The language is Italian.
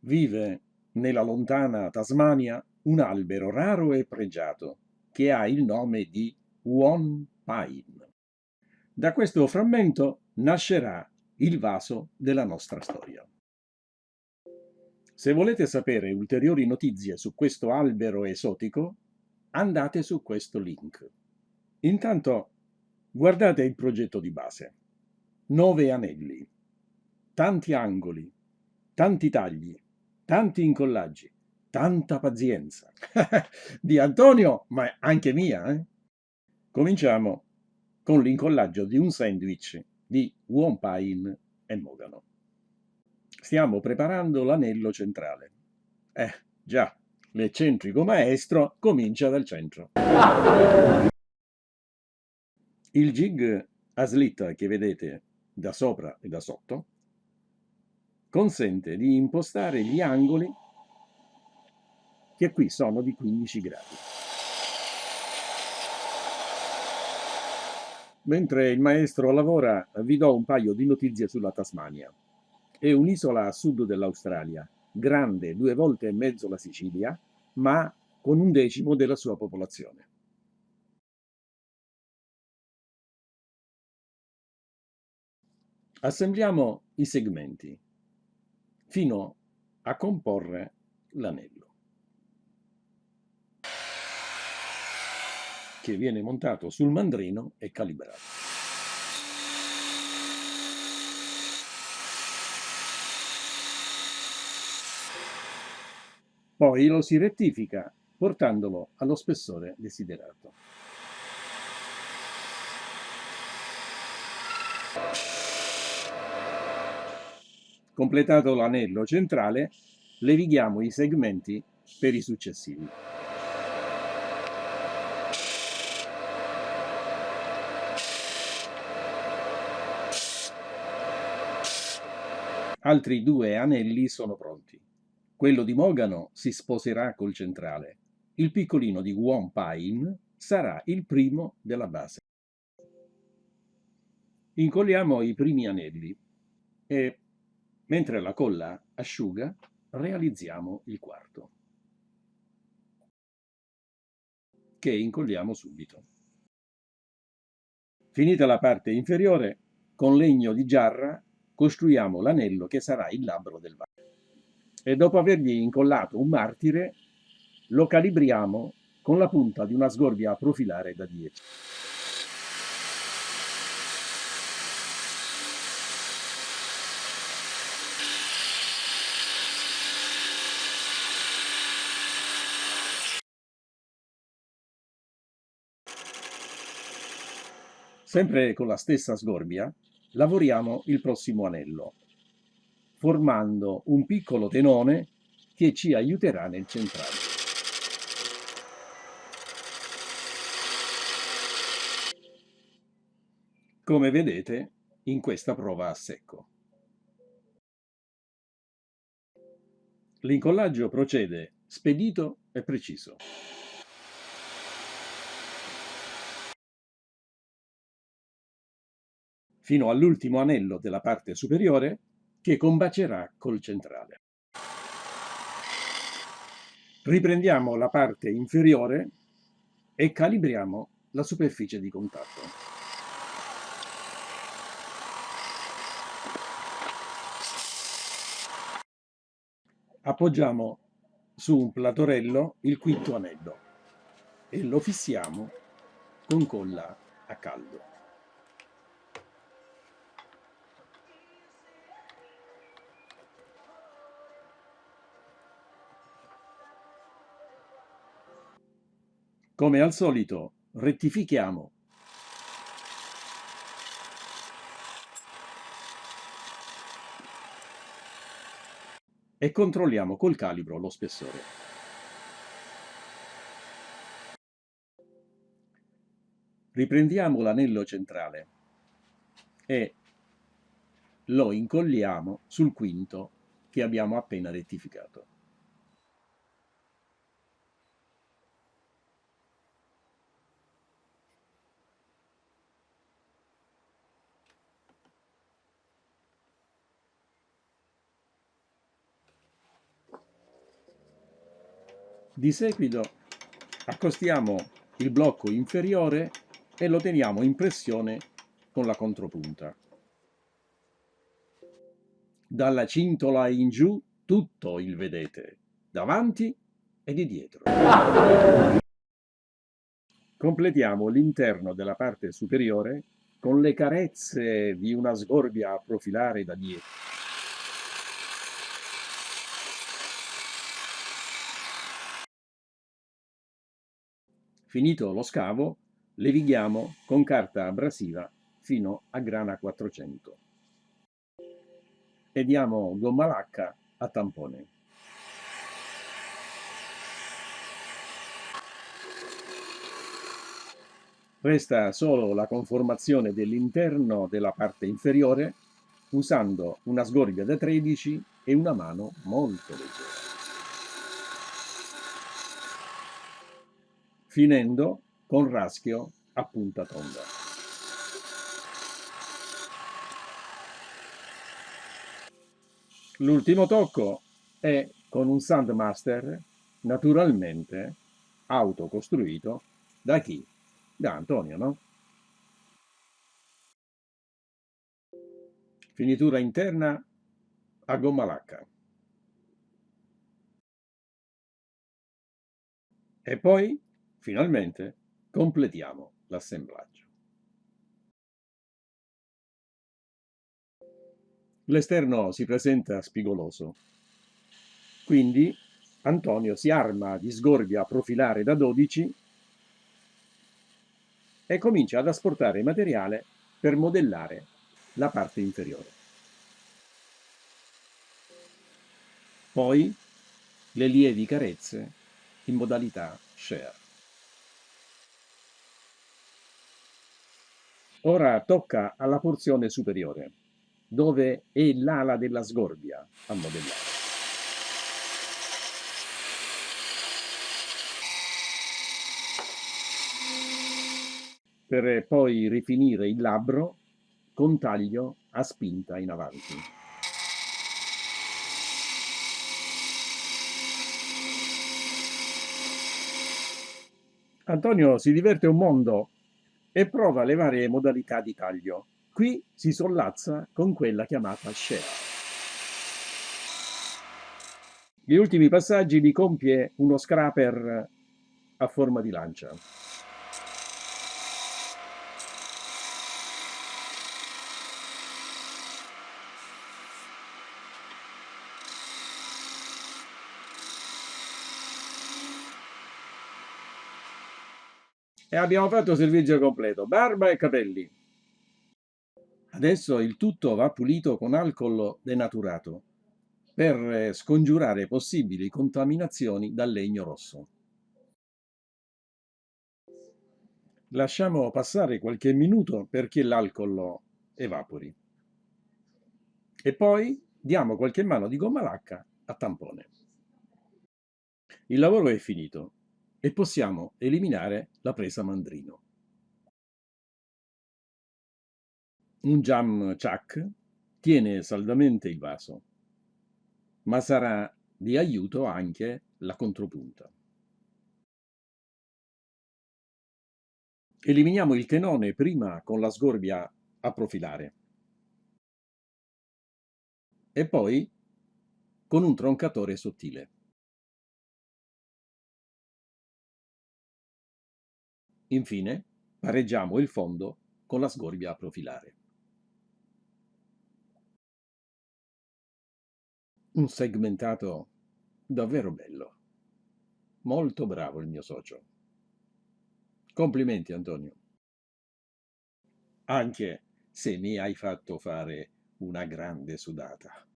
Vive nella lontana Tasmania un albero raro e pregiato che ha il nome di One Pine. Da questo frammento nascerà il vaso della nostra storia. Se volete sapere ulteriori notizie su questo albero esotico, andate su questo link. Intanto guardate il progetto di base. 9 anelli, tanti angoli, tanti tagli, tanti incollaggi, tanta pazienza. Di Antonio, ma anche mia. Cominciamo con l'incollaggio di un sandwich di One Pine e Mogano. Stiamo preparando l'anello centrale. Già, l'eccentrico maestro comincia dal centro. Il jig a slitta che vedete da sopra e da sotto consente di impostare gli angoli che qui sono di 15 gradi. Mentre il maestro lavora, vi do un paio di notizie sulla Tasmania. È un'isola a sud dell'Australia, grande 2 volte e mezzo la Sicilia, ma con 1/10 della sua popolazione. Assembliamo i segmenti fino a comporre l'anello, che viene montato sul mandrino e calibrato. Poi lo si rettifica portandolo allo spessore desiderato. Completato l'anello centrale, levighiamo i segmenti per i successivi. Altri 2 anelli sono pronti. Quello di Mogano si sposerà col centrale. Il piccolino di One Pine sarà il primo della base. Incolliamo i primi anelli e, mentre la colla asciuga, realizziamo il quarto, che incolliamo subito. Finita la parte inferiore, con legno di giarra costruiamo l'anello che sarà il labbro del vaso. E dopo avergli incollato un martire, lo calibriamo con la punta di una sgorbia a profilare da dietro. Sempre con la stessa sgorbia, lavoriamo il prossimo anello, formando un piccolo tenone che ci aiuterà nel centrale. Come vedete in questa prova a secco. L'incollaggio procede spedito e preciso. Fino all'ultimo anello della parte superiore che combacerà col centrale. Riprendiamo la parte inferiore e calibriamo la superficie di contatto. Appoggiamo su un platorello il quinto anello e lo fissiamo con colla a caldo. Come al solito, rettifichiamo e controlliamo col calibro lo spessore. Riprendiamo l'anello centrale e lo incolliamo sul quinto che abbiamo appena rettificato. Di seguito accostiamo il blocco inferiore e lo teniamo in pressione con la contropunta. Dalla cintola in giù tutto il vedete, davanti e di dietro. Completiamo l'interno della parte superiore con le carezze di una sgorbia a profilare da dietro. Finito lo scavo, levighiamo con carta abrasiva fino a grana 400 e diamo gomma lacca a tampone. Resta solo la conformazione dell'interno della parte inferiore usando una sgorbia da 13 e una mano molto leggera. Finendo con raschio a punta tonda. L'ultimo tocco è con un Sandmaster, naturalmente autocostruito da chi? Da Antonio, no? Finitura interna a gomma lacca. E poi, finalmente, completiamo l'assemblaggio. L'esterno si presenta spigoloso, quindi Antonio si arma di sgorbia a profilare da 12 e comincia ad asportare materiale per modellare la parte inferiore. Poi le lievi carezze in modalità share. Ora tocca alla porzione superiore, dove è l'ala della sgorbia a modellare. Per poi rifinire il labbro con taglio a spinta in avanti. Antonio si diverte un mondo e prova le varie modalità di taglio. Qui si sollazza con quella chiamata share. Gli ultimi passaggi li compie uno scraper a forma di lancia. E abbiamo fatto servizio completo, barba e capelli. Adesso il tutto va pulito con alcol denaturato per scongiurare possibili contaminazioni dal legno rosso. Lasciamo passare qualche minuto perché l'alcol evapori. E poi diamo qualche mano di gomma lacca a tampone. Il lavoro è finito e possiamo eliminare la presa mandrino. Un jam chuck tiene saldamente il vaso, ma sarà di aiuto anche la contropunta. Eliminiamo il tenone prima con la sgorbia a profilare e poi con un troncatore sottile. Infine, pareggiamo il fondo con la sgorbia a profilare. Un segmentato davvero bello. Molto bravo il mio socio. Complimenti, Antonio. Anche se mi hai fatto fare una grande sudata.